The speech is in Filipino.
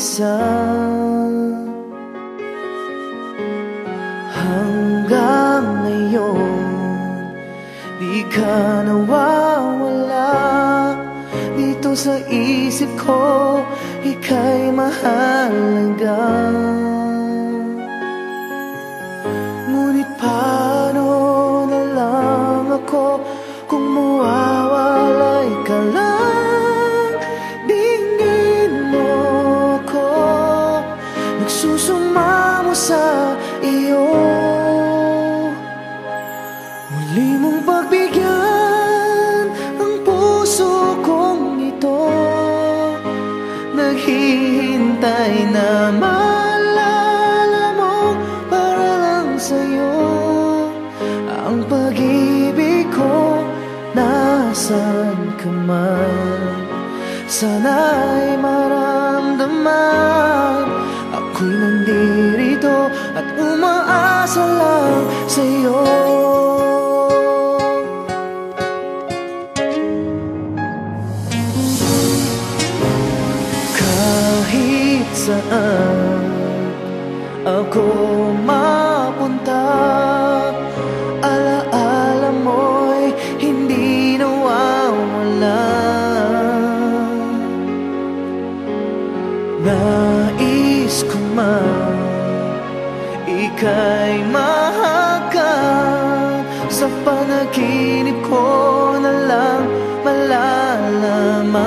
mag-iisa. Hanggang ngayon di ka nawawala dito sa isip ko, ika'y mahalaga. Ngunit paano na lang ako kung mawawalay ka lang? Dinggin mo ako, nagsusumamo sa iyo. Muli mong pagbigyan ang puso kong ito, naghihintay na maalala mo para lang sa'yo. Ang pag-ibig ko, nasan ka man, sana'y maramdaman. Ako'y nandirito at umaasa lang sa'yo. Kahit saan ako mapunta, alaala mo'y hindi nawawala. Nais ko man ika'y mahagkan, sa panaginip ko na lang malalaman.